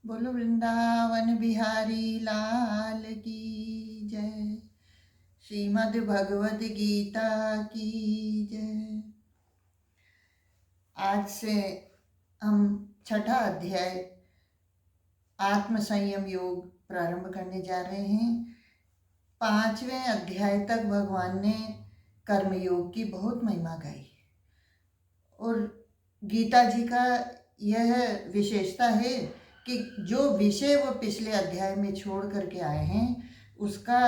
बोलो वृंदावन बिहारी लाल की जय। श्रीमद् भगवद गीता की जय। आज से हम छठा अध्याय आत्म संयम योग प्रारंभ करने जा रहे हैं। 5वें अध्याय तक भगवान ने कर्म योग की बहुत महिमा गाई और गीता जी का यह विशेषता है कि जो विषय वो पिछले अध्याय में छोड़ करके आए हैं उसका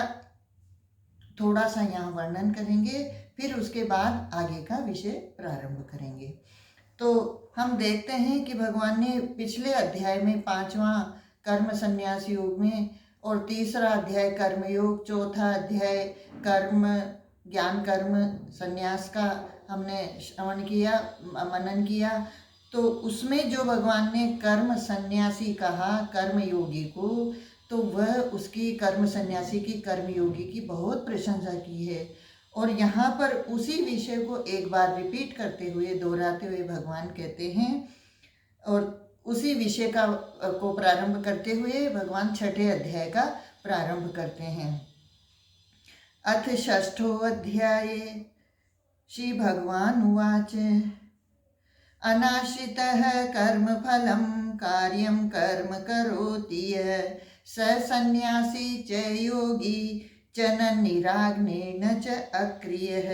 थोड़ा सा यहाँ वर्णन करेंगे, फिर उसके बाद आगे का विषय प्रारंभ करेंगे। तो हम देखते हैं कि भगवान ने पिछले अध्याय में 5वां कर्म संन्यास योग में और तीसरा अध्याय कर्म योग, चौथा अध्याय कर्म ज्ञान कर्म संन्यास का हमने श्रवण किया, मनन किया। तो उसमें जो भगवान ने कर्म संन्यासी कहा कर्म योगी को, तो वह उसकी कर्म संन्यासी की कर्म योगी की बहुत प्रशंसा की है। और यहाँ पर उसी विषय को एक बार रिपीट करते हुए दोहराते हुए भगवान कहते हैं और उसी विषय का को प्रारंभ करते हुए भगवान छठे अध्याय का प्रारंभ करते हैं। अथ षष्ठो अध्याये श्री भगवान उवाच अनाश्रितः कर्मफलं कार्यं कर्म करोति यः स सन्न्यासी च योगी च न निराग्नेन च अक्रियः।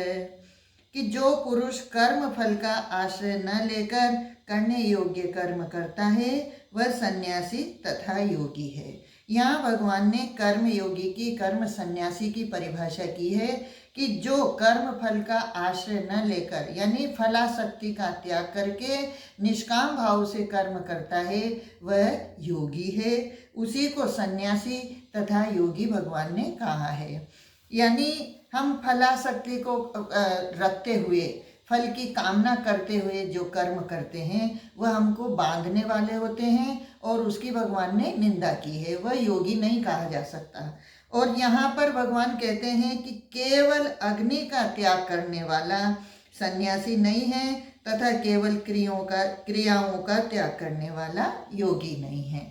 कि जो पुरुष कर्म फल का आश्रय न लेकर करने योग्य कर्म करता है वह सन्यासी तथा योगी है। यहाँ भगवान ने कर्म योगी की कर्म सन्यासी की परिभाषा की है कि जो कर्म फल का आश्रय न लेकर यानी फलासक्ति का त्याग करके निष्काम भाव से कर्म करता है वह योगी है। उसी को सन्यासी तथा योगी भगवान ने कहा है। यानी हम फलासक्ति को रखते हुए फल की कामना करते हुए जो कर्म करते हैं वह हमको बांधने वाले होते हैं और उसकी भगवान ने निंदा की है, वह योगी नहीं कहा जा सकता। और यहाँ पर भगवान कहते हैं कि केवल अग्नि का त्याग करने वाला सन्यासी नहीं है तथा केवल क्रियाओं का त्याग करने वाला योगी नहीं है।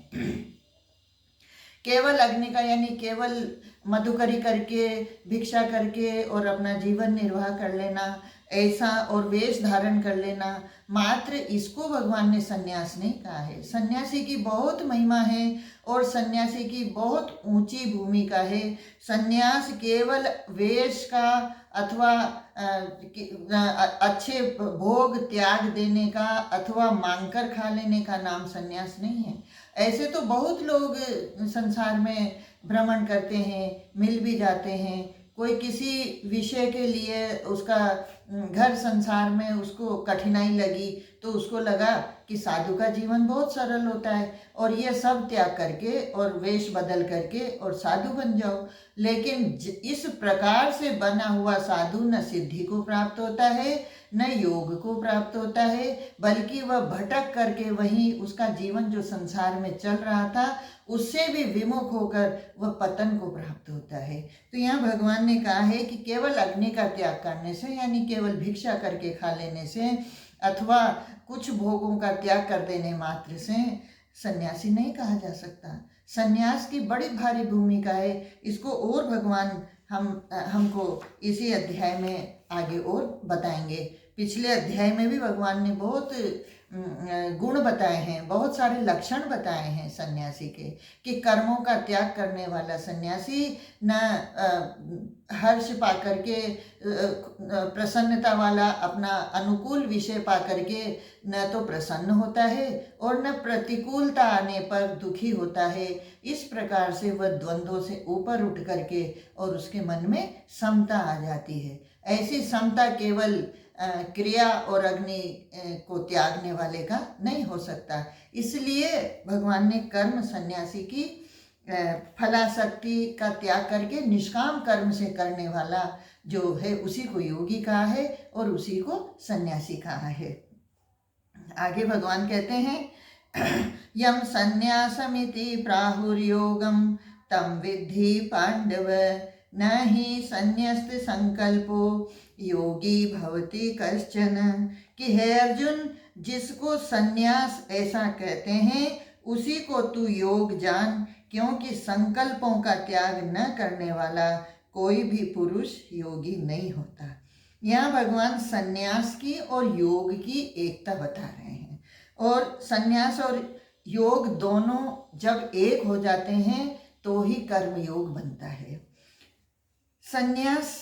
केवल अग्नि का यानी केवल मधुकरी करके भिक्षा करके और अपना जीवन निर्वाह कर लेना ऐसा और वेश धारण कर लेना मात्र, इसको भगवान ने सन्यास नहीं कहा है। सन्यासी की बहुत महिमा है और सन्यासी की बहुत ऊंची भूमिका है। सन्यास केवल वेश का अथवा अच्छे भोग त्याग देने का अथवा मांगकर खा लेने का नाम सन्यास नहीं है। ऐसे तो बहुत लोग संसार में भ्रमण करते हैं, मिल भी जाते हैं। कोई किसी विषय के लिए उसका घर संसार में उसको कठिनाई लगी तो उसको लगा कि साधु का जीवन बहुत सरल होता है और ये सब त्याग करके और वेश बदल करके और साधु बन जाओ। लेकिन इस प्रकार से बना हुआ साधु न सिद्धि को प्राप्त होता है न योग को प्राप्त होता है, बल्कि वह भटक करके वहीं उसका जीवन जो संसार में चल रहा था उससे भी विमुख होकर वह पतन को प्राप्त होता है। तो यहाँ भगवान ने कहा है कि केवल अग्नि का त्याग करने से यानी केवल भिक्षा करके खा लेने से अथवा कुछ भोगों का त्याग कर देने मात्र से सन्यासी नहीं कहा जा सकता। सन्यास की बड़ी भारी भूमिका है। इसको और भगवान हमको इसी अध्याय में आगे और बताएंगे। पिछले अध्याय में भी भगवान ने बहुत गुण बताए हैं, बहुत सारे लक्षण बताए हैं सन्यासी के, कि कर्मों का त्याग करने वाला सन्यासी न हर्ष पा करके प्रसन्नता वाला अपना अनुकूल विषय पा करके न तो प्रसन्न होता है और न प्रतिकूलता आने पर दुखी होता है। इस प्रकार से वह द्वंद्वों से ऊपर उठ करके और उसके मन में समता आ जाती है। ऐसी समता केवल क्रिया और अग्नि को त्यागने वाले का नहीं हो सकता। इसलिए भगवान ने कर्म सन्यासी की फलासक्ति का त्याग करके निष्काम कर्म से करने वाला जो है उसी को योगी कहा है और उसी को सन्यासी कहा है। आगे भगवान कहते हैं यम सन्यासमिति प्राहुर्योगम तम विद्धि पांडव न ही संन्यस्त संकल्पो योगी भवति कश्चन। कि हे अर्जुन, जिसको सन्यास ऐसा कहते हैं उसी को तू योग जान, क्योंकि संकल्पों का त्याग न करने वाला कोई भी पुरुष योगी नहीं होता। यहाँ भगवान संन्यास की और योग की एकता बता रहे हैं। और संन्यास और योग दोनों जब एक हो जाते हैं तो ही कर्म योग बनता है। संन्यास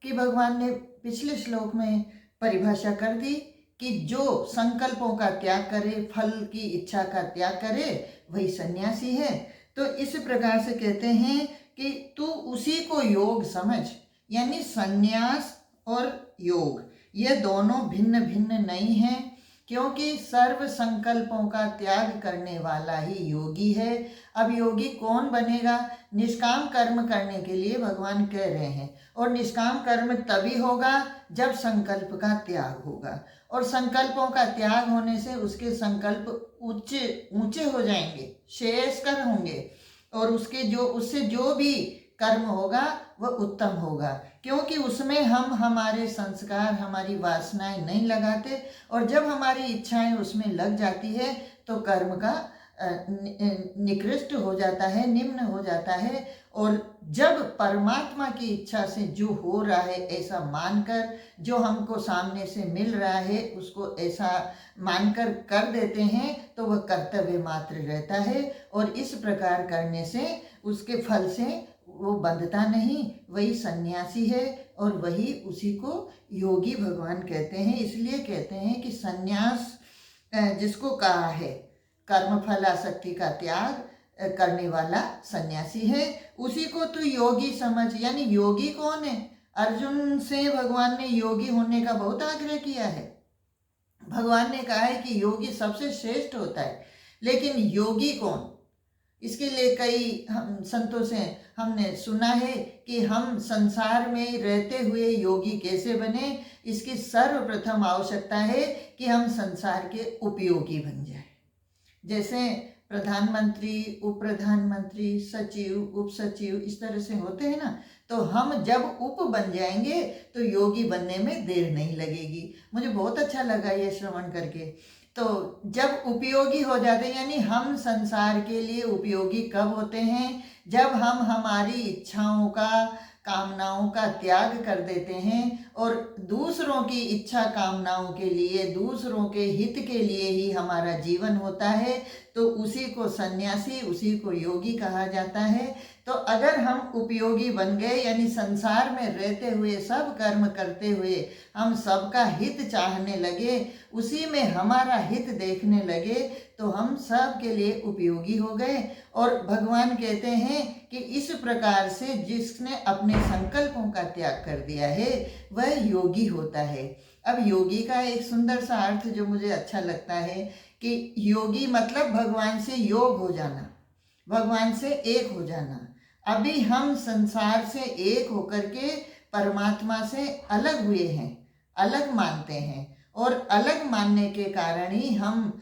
की भगवान ने पिछले श्लोक में परिभाषा कर दी कि जो संकल्पों का त्याग करे, फल की इच्छा का त्याग करे, वही सन्यासी है। तो इस प्रकार से कहते हैं कि तू उसी को योग समझ, यानी संन्यास और योग ये दोनों भिन्न भिन्न नहीं हैं, क्योंकि सर्व संकल्पों का त्याग करने वाला ही योगी है। अब योगी कौन बनेगा? निष्काम कर्म करने के लिए भगवान कह रहे हैं, और निष्काम कर्म तभी होगा जब संकल्प का त्याग होगा, और संकल्पों का त्याग होने से उसके संकल्प ऊंचे हो जाएंगे, श्रेयस्कर होंगे, और उससे जो भी कर्म होगा वह उत्तम होगा, क्योंकि उसमें हम हमारे संस्कार, हमारी वासनाएं नहीं लगाते, और जब हमारी इच्छाएं उसमें लग जाती है तो कर्म का निकृष्ट हो जाता है, निम्न हो जाता है। और जब परमात्मा की इच्छा से जो हो रहा है ऐसा मानकर, जो हमको सामने से मिल रहा है उसको ऐसा मानकर कर देते हैं, तो वह कर्तव्य मात्र रहता है, और इस प्रकार करने से उसके फल से वो बंधता नहीं, वही सन्यासी है, और वही उसी को योगी भगवान कहते हैं। इसलिए कहते हैं कि सन्यास जिसको कहा है कर्म फल आसक्ति का त्याग करने वाला सन्यासी है, उसी को तू योगी समझ। यानी योगी कौन है? अर्जुन से भगवान ने योगी होने का बहुत आग्रह किया है। भगवान ने कहा है कि योगी सबसे श्रेष्ठ होता है, लेकिन योगी कौन? इसके लिए कई संतों से हमने सुना है कि हम संसार में रहते हुए योगी कैसे बने। इसकी सर्वप्रथम आवश्यकता है कि हम संसार के उपयोगी बन जाए। जैसे प्रधानमंत्री, उप प्रधानमंत्री, सचिव, उप सचिव इस तरह से होते हैं ना, तो हम जब उप बन जाएंगे तो योगी बनने में देर नहीं लगेगी। मुझे बहुत अच्छा लगा ये श्रवण करके। तो जब उपयोगी हो जाते हैं, यानी हम संसार के लिए उपयोगी कब होते हैं? जब हम हमारी इच्छाओं का, कामनाओं का त्याग कर देते हैं, और दूसरों की इच्छा कामनाओं के लिए, दूसरों के हित के लिए ही हमारा जीवन होता है, तो उसी को सन्यासी, उसी को योगी कहा जाता है। तो अगर हम उपयोगी बन गए, यानी संसार में रहते हुए, सब कर्म करते हुए हम सबका हित चाहने लगे, उसी में हमारा हित देखने लगे, तो हम सब के लिए उपयोगी हो गए। और भगवान कहते हैं कि इस प्रकार से जिसने अपने संकल्पों का त्याग कर दिया है वह योगी होता है। अब योगी का एक सुंदर सा अर्थ जो मुझे अच्छा लगता है कि योगी मतलब भगवान से योग हो जाना, भगवान से एक हो जाना। अभी हम संसार से एक होकर के परमात्मा से अलग हुए हैं, अलग मानते हैं, और अलग मानने के कारण ही हम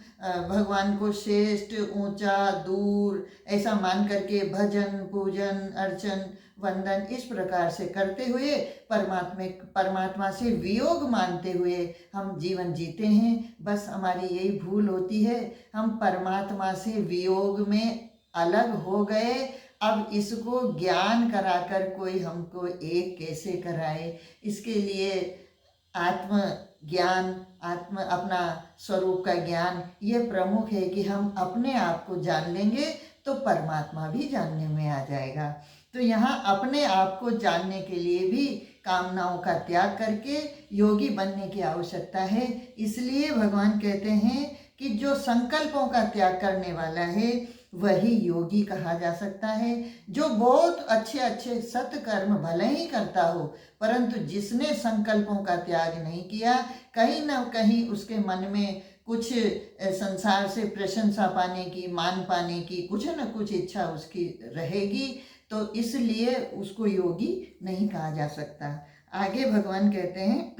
भगवान को श्रेष्ठ, ऊंचा, दूर ऐसा मान करके भजन, पूजन, अर्चन, वंदन इस प्रकार से करते हुए परमात्मा से वियोग मानते हुए हम जीवन जीते हैं। बस हमारी यही भूल होती है, हम परमात्मा से वियोग में अलग हो गए। अब इसको ज्ञान कराकर कोई हमको एक कैसे कराए? इसके लिए आत्म ज्ञान, अपना स्वरूप का ज्ञान ये प्रमुख है कि हम अपने आप को जान लेंगे तो परमात्मा भी जानने में आ जाएगा। तो यहाँ अपने आप को जानने के लिए भी कामनाओं का त्याग करके योगी बनने की आवश्यकता है। इसलिए भगवान कहते हैं कि जो संकल्पों का त्याग करने वाला है वही योगी कहा जा सकता है। जो बहुत अच्छे अच्छे सत्कर्म भले ही करता हो, परंतु जिसने संकल्पों का त्याग नहीं किया, कहीं ना कहीं उसके मन में कुछ संसार से प्रशंसा पाने की, मान पाने की कुछ न कुछ इच्छा उसकी रहेगी, तो इसलिए उसको योगी नहीं कहा जा सकता। आगे भगवान कहते हैं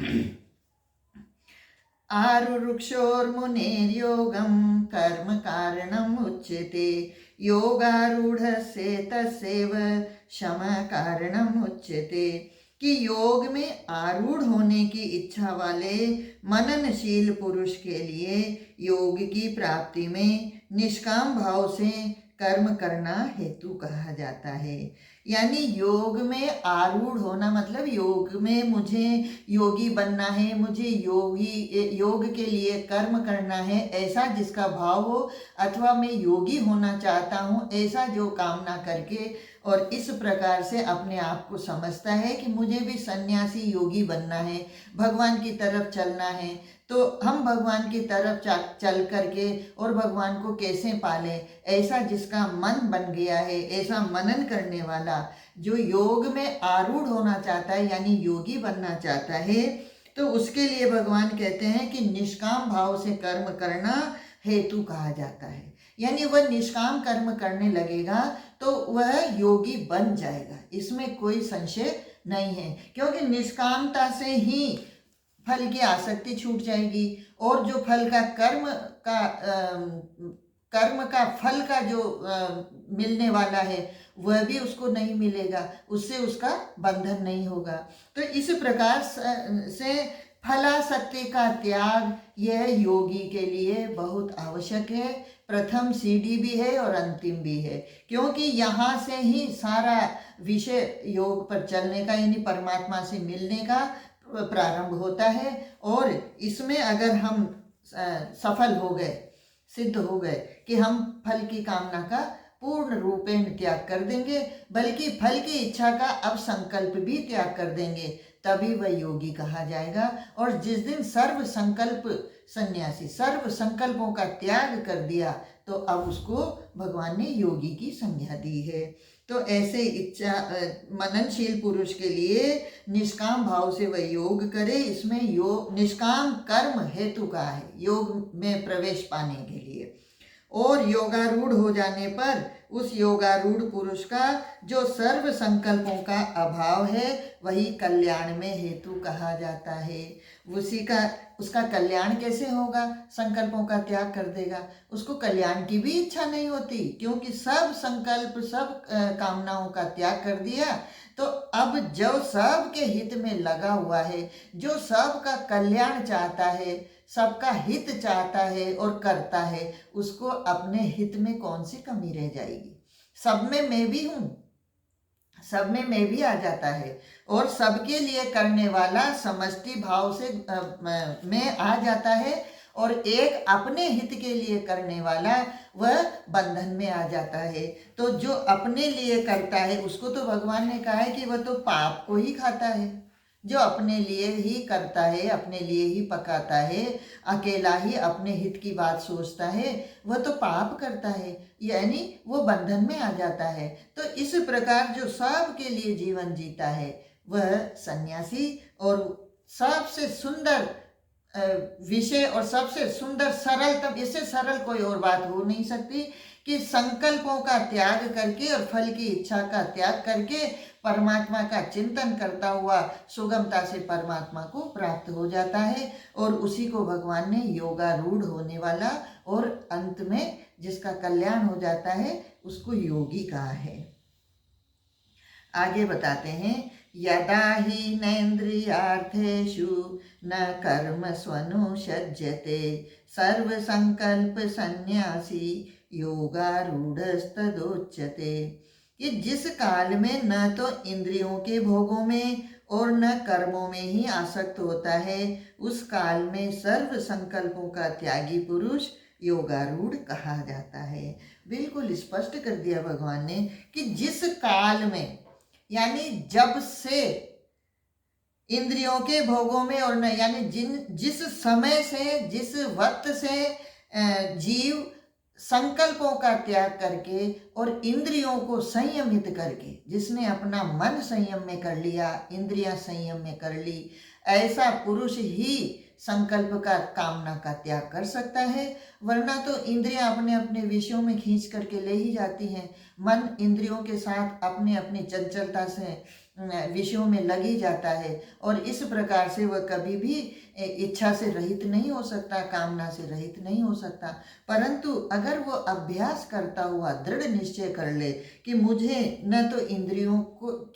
आरुरुक्षोर्मुनेर्योगं कर्म कारणम् उच्यते, योगारूढ़स्य तस्यैव शम कारणम् उच्यते। कि योग में आरूढ़ होने की इच्छा वाले मननशील पुरुष के लिए योग की प्राप्ति में निष्काम भाव से कर्म करना हेतु कहा जाता है। यानी योग में आरूढ़ होना मतलब योग में मुझे योगी बनना है, मुझे योग के लिए कर्म करना है, ऐसा जिसका भाव हो, अथवा मैं योगी होना चाहता हूँ ऐसा जो कामना करके और इस प्रकार से अपने आप को समझता है कि मुझे भी सन्यासी योगी बनना है, भगवान की तरफ चलना है। तो हम भगवान की तरफ चल करके और भगवान को कैसे पालें, ऐसा जिसका मन बन गया है, ऐसा मनन करने वाला जो योग में आरूढ़ होना चाहता है यानी योगी बनना चाहता है, तो उसके लिए भगवान कहते हैं कि निष्काम भाव से कर्म करना हेतु कहा जाता है। यानी वह निष्काम कर्म करने लगेगा तो वह योगी बन जाएगा, इसमें कोई संशय नहीं है, क्योंकि निष्कामता से ही फल की आसक्ति छूट जाएगी और जो फल का कर्म का फल का जो मिलने वाला है वह भी उसको नहीं मिलेगा, उससे उसका बंधन नहीं होगा। तो इस प्रकार से फलासक्ति का त्याग यह योगी के लिए बहुत आवश्यक है। प्रथम सीढ़ी भी है और अंतिम भी है, क्योंकि यहाँ से ही सारा विषय योग पर चलने का यानी परमात्मा से मिलने का प्रारंभ होता है। और इसमें अगर हम सफल हो गए, सिद्ध हो गए कि हम फल की कामना का पूर्ण रूपेण त्याग कर देंगे, बल्कि फल की इच्छा का अब संकल्प भी त्याग कर देंगे, तभी वह योगी कहा जाएगा। और जिस दिन सर्व संकल्प सन्यासी सर्व संकल्पों का त्याग कर दिया तो अब उसको भगवान ने योगी की संज्ञा दी है। तो ऐसे इच्छा मननशील पुरुष के लिए निष्काम भाव से वह योग करे, इसमें योग निष्काम कर्म हेतु का है योग में प्रवेश पाने के लिए। और योगारूढ़ हो जाने पर उस योगारूढ़ पुरुष का जो सर्व संकल्पों का अभाव है वही कल्याण में हेतु कहा जाता है। उसका कल्याण कैसे होगा? संकल्पों का त्याग कर देगा, उसको कल्याण की भी इच्छा नहीं होती, क्योंकि सब संकल्प सब कामनाओं का त्याग कर दिया। तो अब जो सबके हित में लगा हुआ है, जो सबका कल्याण चाहता है, सबका हित चाहता है और करता है, उसको अपने हित में कौन सी कमी रह जाएगी? सब में मैं भी हूँ, सब में मैं भी आ जाता है और सबके लिए करने वाला समष्टि भाव से में आ जाता है, और एक अपने हित के लिए करने वाला वह बंधन में आ जाता है। तो जो अपने लिए करता है उसको तो भगवान ने कहा है कि वह तो पाप को ही खाता है। जो अपने लिए ही करता है, अपने लिए ही पकाता है, अकेला ही अपने हित की बात सोचता है, वह तो पाप करता है, यानी वो बंधन में आ जाता है। तो इस प्रकार जो सबके लिए जीवन जीता है वह सन्यासी, और सबसे सुंदर विषय और सबसे सुंदर सरलतम, इससे सरल कोई और बात हो नहीं सकती कि संकल्पों का त्याग करके और फल की इच्छा का त्याग करके परमात्मा का चिंतन करता हुआ सुगमता से परमात्मा को प्राप्त हो जाता है। और उसी को भगवान ने योगारूढ़ होने वाला और अंत में जिसका कल्याण हो जाता है उसको योगी कहा है। आगे बताते हैं, यदा हि नैन्द्रियार्थेषु न कर्म स्वनुषज्यते सर्व संकल्प सन्यासी योगारूढ़स्तदोच्यते। कि जिस काल में न तो इंद्रियों के भोगों में और न कर्मों में ही आसक्त होता है, उस काल में सर्व संकल्पों का त्यागी पुरुष योगारूढ़ कहा जाता है। बिल्कुल स्पष्ट कर दिया भगवान ने कि जिस काल में, यानी जब से इंद्रियों के भोगों में और न, यानी जिस समय से, जिस वक्त से जीव संकल्पों का त्याग करके और इंद्रियों को संयमित करके, जिसने अपना मन संयम में कर लिया, इंद्रियां संयम में कर ली, ऐसा पुरुष ही संकल्प का कामना का त्याग कर सकता है। वरना तो इंद्रियां अपने अपने विषयों में खींच करके ले ही जाती हैं। मन इंद्रियों के साथ अपने अपनी चंचलता से विषयों में लगी जाता है, और इस प्रकार से वह कभी भी इच्छा से रहित नहीं हो सकता, कामना से रहित नहीं हो सकता। परंतु अगर वो अभ्यास करता हुआ दृढ़ निश्चय कर ले कि मुझे न तो इंद्रियों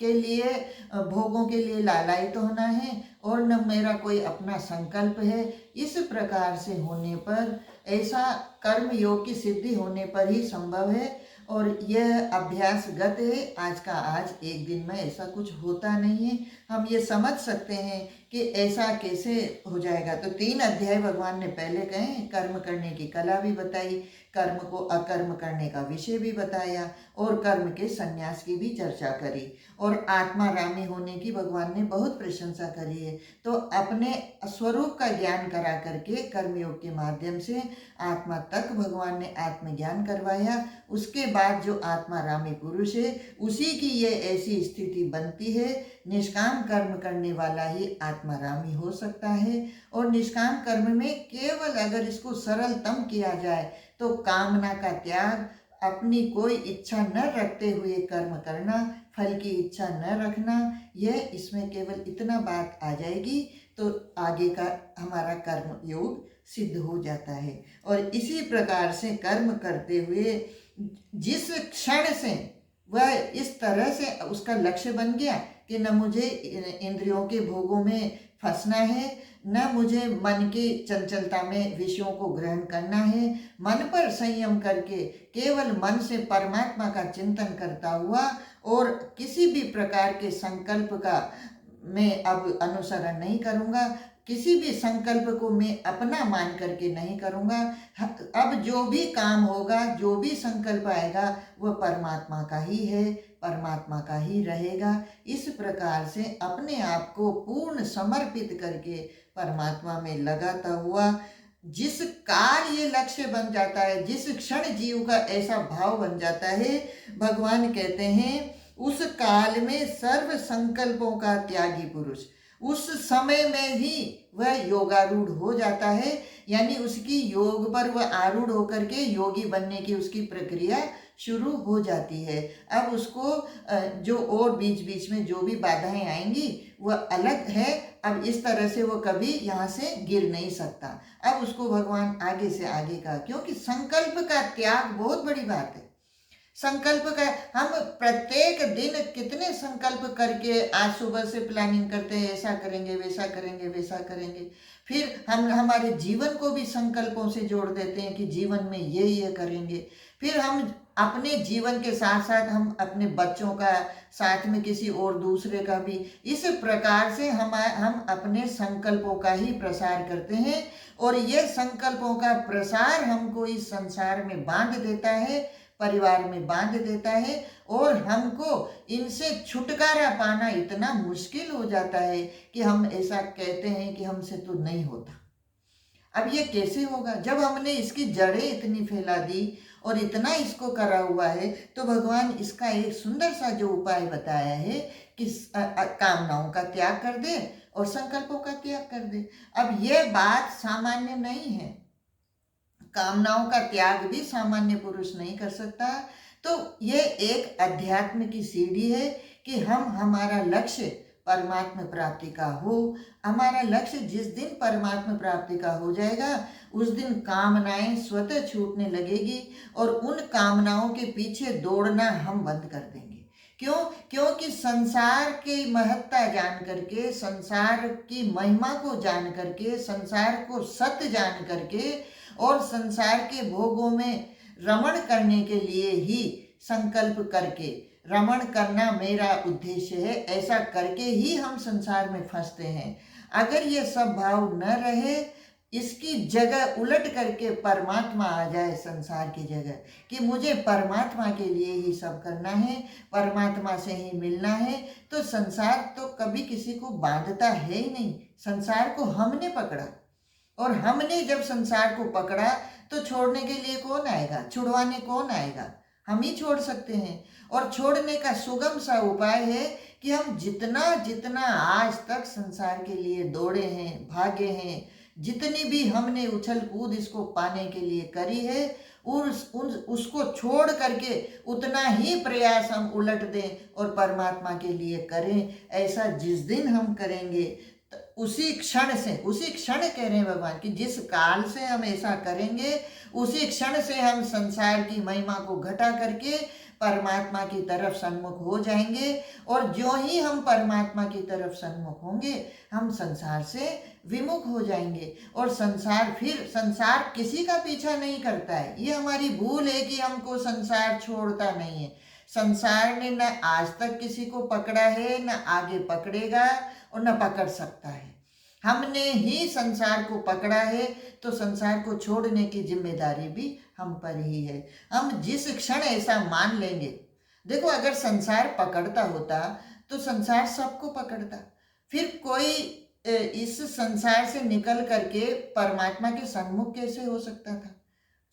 के लिए, भोगों के लिए लालायित होना है और न मेरा कोई अपना संकल्प है, इस प्रकार से होने पर ऐसा कर्म योग की सिद्धि होने पर ही संभव है। और यह अभ्यासगत है, आज का आज, एक दिन में ऐसा कुछ होता नहीं है। हम ये समझ सकते हैं कि ऐसा कैसे हो जाएगा। तो 3 अध्याय भगवान ने पहले कहे हैं, कर्म करने की कला भी बताई, कर्म को अकर्म करने का विषय भी बताया, और कर्म के संन्यास की भी चर्चा करी, और आत्मारामी होने की भगवान ने बहुत प्रशंसा करी है। तो अपने स्वरूप का ज्ञान करा करके कर्मयोग के माध्यम से आत्मा तक भगवान ने आत्मज्ञान करवाया। उसके बाद जो आत्मारामी पुरुष है उसी की ये ऐसी स्थिति बनती है। निष्काम कर्म करने वाला ही आत्मारामी हो सकता है। और निष्काम कर्म में केवल अगर इसको सरलतम किया जाए तो कामना का त्याग, अपनी कोई इच्छा न रखते हुए कर्म करना, फल की इच्छा न रखना, यह इसमें केवल इतना बात आ जाएगी तो आगे का हमारा कर्म योग सिद्ध हो जाता है। और इसी प्रकार से कर्म करते हुए जिस क्षण से वह इस तरह से उसका लक्ष्य बन गया कि न मुझे इंद्रियों के भोगों में फंसना है, न मुझे मन की चंचलता में विषयों को ग्रहण करना है, मन पर संयम करके केवल मन से परमात्मा का चिंतन करता हुआ, और किसी भी प्रकार के संकल्प का मैं अब अनुसरण नहीं करूँगा, किसी भी संकल्प को मैं अपना मान करके नहीं करूँगा। अब जो भी काम होगा, जो भी संकल्प आएगा, वह परमात्मा का ही है, परमात्मा का ही रहेगा। इस प्रकार से अपने आप को पूर्ण समर्पित करके परमात्मा में लगाता हुआ जिस काल ये लक्ष्य बन जाता है, जिस क्षण जीव का ऐसा भाव बन जाता है, भगवान कहते हैं उस काल में सर्व संकल्पों का त्यागी पुरुष उस समय में ही वह योगारूढ़ हो जाता है। यानी उसकी योग पर वह आरूढ़ होकर के योगी बनने की उसकी प्रक्रिया शुरू हो जाती है। अब उसको जो और बीच बीच में जो भी बाधाएं आएंगी वह अलग है। अब इस तरह से वो कभी यहाँ से गिर नहीं सकता। अब उसको भगवान आगे से आगे का, क्योंकि संकल्प का त्याग बहुत बड़ी बात है। संकल्प का हम प्रत्येक दिन कितने संकल्प करके आज सुबह से प्लानिंग करते हैं, ऐसा करेंगे, वैसा करेंगे, वैसा करेंगे। फिर हम हमारे जीवन को भी संकल्पों से जोड़ देते हैं कि जीवन में ये करेंगे। फिर हम अपने जीवन के साथ साथ हम अपने बच्चों का, साथ में किसी और दूसरे का भी, इस प्रकार से हम अपने संकल्पों का ही प्रसार करते हैं। और ये संकल्पों का प्रसार हमको इस संसार में बांध देता है, परिवार में बांध देता है, और हमको इनसे छुटकारा पाना इतना मुश्किल हो जाता है कि हम ऐसा कहते हैं कि हमसे तो नहीं होता। अब ये कैसे होगा जब हमने इसकी जड़ें इतनी फैला दी और इतना इसको करा हुआ है। तो भगवान इसका एक सुंदर सा जो उपाय बताया है कि कामनाओं का त्याग कर दे और संकल्पों का त्याग कर दे। अब ये बात सामान्य नहीं है, कामनाओं का त्याग भी सामान्य पुरुष नहीं कर सकता। तो ये एक अध्यात्म की सीढ़ी है कि हम, हमारा लक्ष्य परमात्मा प्राप्ति का हो। हमारा लक्ष्य जिस दिन परमात्मा प्राप्ति का हो जाएगा उस दिन कामनाएं स्वतः छूटने लगेगी और उन कामनाओं के पीछे दौड़ना हम बंद कर देंगे। क्यों? क्योंकि संसार की महत्ता जान करके, संसार की महिमा को जान करके, संसार को सत्य जान करके और संसार के भोगों में रमण करने के लिए ही संकल्प करके, रमण करना मेरा उद्देश्य है, ऐसा करके ही हम संसार में फंसते हैं। अगर ये सब भाव न रहे, इसकी जगह उलट करके परमात्मा आ जाए संसार की जगह, कि मुझे परमात्मा के लिए ही सब करना है, परमात्मा से ही मिलना है, तो संसार तो कभी किसी को बांधता है ही नहीं। संसार को हमने पकड़ा, और हमने जब संसार को पकड़ा तो छोड़ने के लिए कौन आएगा, छुड़वाने कौन आएगा? हम ही छोड़ सकते हैं। और छोड़ने का सुगम सा उपाय है कि हम जितना जितना आज तक संसार के लिए दौड़े हैं, भागे हैं, जितनी भी हमने उछल कूद इसको पाने के लिए करी है, उसको छोड़ करके उतना ही प्रयास हम उलट दें और परमात्मा के लिए करें। ऐसा जिस दिन हम करेंगे उसी क्षण कह रहे हैं भगवान कि जिस काल से हम ऐसा करेंगे उसी क्षण से हम संसार की महिमा को घटा करके परमात्मा की तरफ सन्मुख हो जाएंगे। और जो ही हम परमात्मा की तरफ सन्मुख होंगे हम संसार से विमुख हो जाएंगे। और संसार किसी का पीछा नहीं करता है। ये हमारी भूल है कि हमको संसार छोड़ता नहीं है। संसार ने न आज तक किसी को पकड़ा है, न आगे पकड़ेगा और न पकड़ सकता है। हमने ही संसार को पकड़ा है, तो संसार को छोड़ने की जिम्मेदारी भी हम पर ही है। हम जिस क्षण ऐसा मान लेंगे, देखो अगर संसार पकड़ता होता तो संसार सबको पकड़ता, फिर कोई इस संसार से निकल करके परमात्मा के सन्मुख कैसे हो सकता था।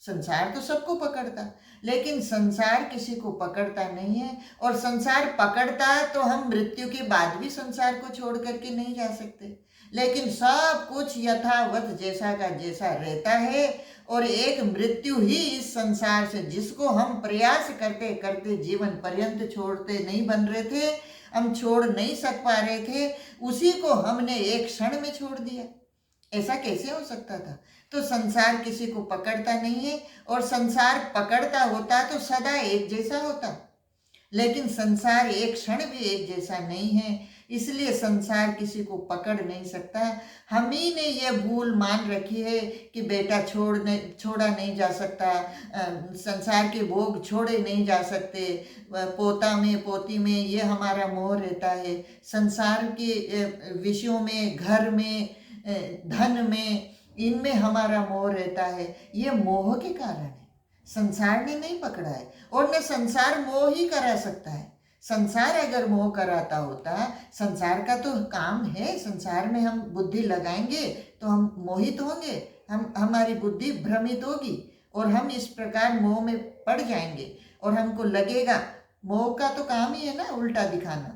संसार तो सबको पकड़ता, लेकिन संसार किसी को पकड़ता नहीं है। और संसार पकड़ता तो हम मृत्यु के बाद भी संसार को छोड़ करके नहीं जा सकते, लेकिन सब कुछ यथावत जैसा का जैसा रहता है। और एक मृत्यु ही इस संसार से, जिसको हम प्रयास करते करते जीवन पर्यंत छोड़ते नहीं बन रहे थे, हम छोड़ नहीं पा रहे थे, उसी को हमने एक क्षण में छोड़ दिया। ऐसा कैसे हो सकता था। तो संसार किसी को पकड़ता नहीं है, और संसार पकड़ता होता तो सदा एक जैसा होता, लेकिन संसार एक क्षण भी एक जैसा नहीं है, इसलिए संसार किसी को पकड़ नहीं सकता। हम ही ने ये भूल मान रखी है कि बेटा छोड़ा नहीं जा सकता, संसार के भोग छोड़े नहीं जा सकते, पोता में पोती में ये हमारा मोह रहता है, संसार के विषयों में, घर में, धन में, इनमें हमारा मोह रहता है। ये मोह के कारण है, संसार ने नहीं पकड़ा है। और न संसार मोह ही करा सकता है। संसार अगर मोह कराता होता, संसार का तो काम है, संसार में हम बुद्धि लगाएंगे तो हम मोहित होंगे, हमारी बुद्धि भ्रमित होगी और हम इस प्रकार मोह में पड़ जाएंगे। और हमको लगेगा, मोह का तो काम ही है ना उल्टा दिखाना,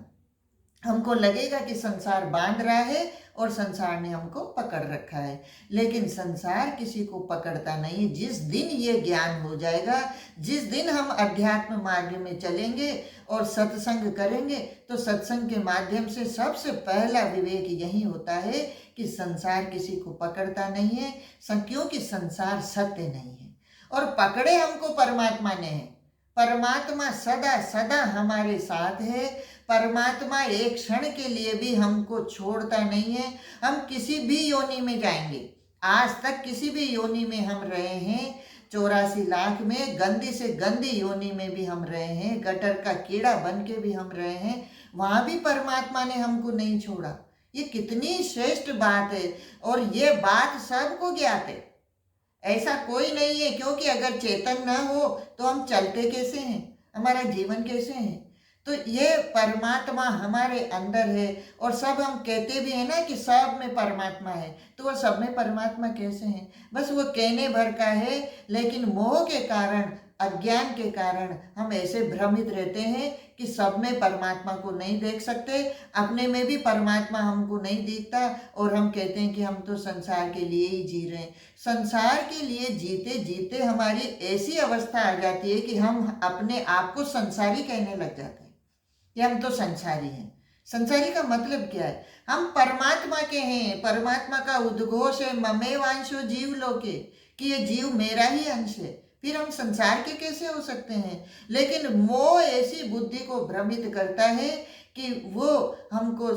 हमको लगेगा कि संसार बांध रहा है और संसार ने हमको पकड़ रखा है। लेकिन संसार किसी को पकड़ता नहीं। जिस दिन ये ज्ञान हो जाएगा, जिस दिन हम अध्यात्म मार्ग में चलेंगे और सत्संग करेंगे, तो सत्संग के माध्यम से सबसे पहला विवेक यही होता है कि संसार किसी को पकड़ता नहीं है, क्योंकि संसार सत्य नहीं है। और पकड़े हमको परमात्मा ने है। परमात्मा सदा सदा हमारे साथ है। परमात्मा एक क्षण के लिए भी हमको छोड़ता नहीं है। हम किसी भी योनि में जाएंगे, आज तक किसी भी योनि में हम रहे हैं, 84 लाख में गंदी से गंदी योनि में भी हम रहे हैं, गटर का कीड़ा बन के भी हम रहे हैं, वहाँ भी परमात्मा ने हमको नहीं छोड़ा। ये कितनी श्रेष्ठ बात है। और ये बात सबको ज्ञात है, ऐसा कोई नहीं है। क्योंकि अगर चेतन ना हो तो हम चलते कैसे हैं, हमारा जीवन कैसे है। तो ये परमात्मा हमारे अंदर है। और सब हम कहते भी हैं ना कि सब में परमात्मा है, तो वो सब में परमात्मा कैसे हैं, बस वो कहने भर का है। लेकिन मोह के कारण, अज्ञान के कारण हम ऐसे भ्रमित रहते हैं कि सब में परमात्मा को नहीं देख सकते, अपने में भी परमात्मा हमको नहीं दिखता, और हम कहते हैं कि हम तो संसार के लिए ही जी रहे हैं। संसार के लिए जीते जीते हमारी ऐसी अवस्था आ जाती है कि हम अपने आप को संसारी कहने लग जाते हैं कि हम तो संसारी हैं। संसारी का मतलब क्या है, हम परमात्मा के हैं। परमात्मा का उद्घोष है ममेवांशो जीव लोके, कि ये जीव मेरा ही अंश है। फिर हम संसार के कैसे हो सकते हैं। लेकिन मोह ऐसी बुद्धि को भ्रमित करता है कि वो हमको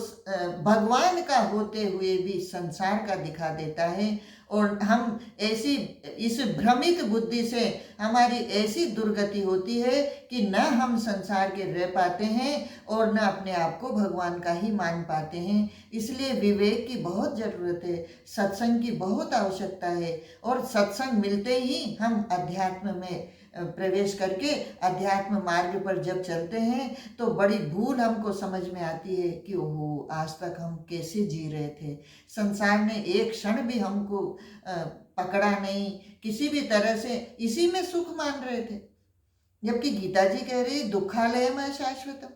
भगवान का होते हुए भी संसार का दिखा देता है। और हम ऐसी, इस भ्रमित बुद्धि से हमारी ऐसी दुर्गति होती है कि न हम संसार के रह पाते हैं और न अपने आप को भगवान का ही मान पाते हैं। इसलिए विवेक की बहुत ज़रूरत है, सत्संग की बहुत आवश्यकता है। और सत्संग मिलते ही हम अध्यात्म में प्रवेश करके अध्यात्म मार्ग पर जब चलते हैं तो बड़ी भूल हमको समझ में आती है कि ओहो, आज तक हम कैसे जी रहे थे। संसार ने एक क्षण भी हमको पकड़ा नहीं, किसी भी तरह से इसी में सुख मान रहे थे। जबकि गीता जी कह रही दुखालयम शाश्वतम,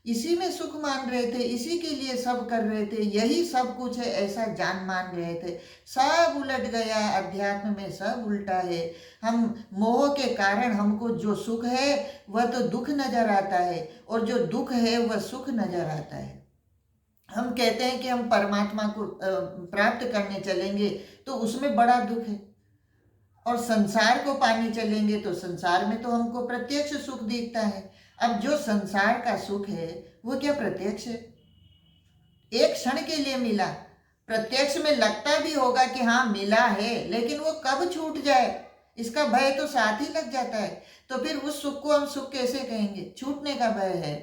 इसी में सुख मान रहे थे, इसी के लिए सब कर रहे थे, यही सब कुछ है ऐसा जान मान रहे थे। सब उलट गया, अध्यात्म में सब उल्टा है। हम मोह के कारण हमको जो सुख है वह तो दुख नजर आता है, और जो दुख है वह सुख नजर आता है। हम कहते हैं कि हम परमात्मा को प्राप्त करने चलेंगे तो उसमें बड़ा दुख है, और संसार को पाने चलेंगे तो संसार में तो हमको प्रत्यक्ष सुख दिखता है। अब जो संसार का सुख है वो क्या प्रत्यक्ष है? एक क्षण के लिए मिला, प्रत्यक्ष में लगता भी होगा कि हाँ मिला है, लेकिन वो कब छूट जाए इसका भय तो साथ ही लग जाता है। तो फिर उस सुख को हम सुख कैसे कहेंगे? छूटने का भय है,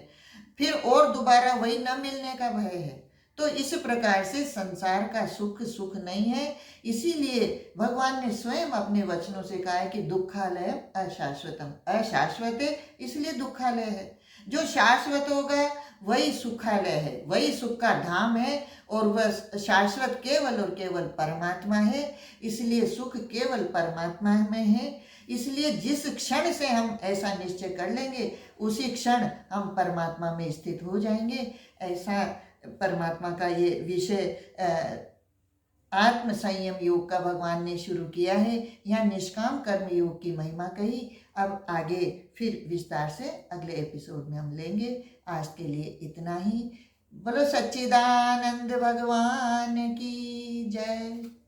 फिर और दोबारा वही न मिलने का भय है। तो इस प्रकार से संसार का सुख सुख नहीं है। इसीलिए भगवान ने स्वयं अपने वचनों से कहा है कि दुखालय अशाश्वतम, अशाश्वत है इसलिए दुखालय है। जो शाश्वत होगा वही सुखालय है, वही सुख का धाम है, और वह शाश्वत केवल और केवल परमात्मा है। इसलिए सुख केवल परमात्मा में है। इसलिए जिस क्षण से हम ऐसा निश्चय कर लेंगे उसी क्षण हम परमात्मा में स्थित हो जाएंगे। ऐसा परमात्मा का ये विषय आत्म संयम योग का भगवान ने शुरू किया है। यहाँ निष्काम कर्म योग की महिमा कही। अब आगे फिर विस्तार से अगले एपिसोड में हम लेंगे। आज के लिए इतना ही। बोलो सच्चिदानंद भगवान की जय।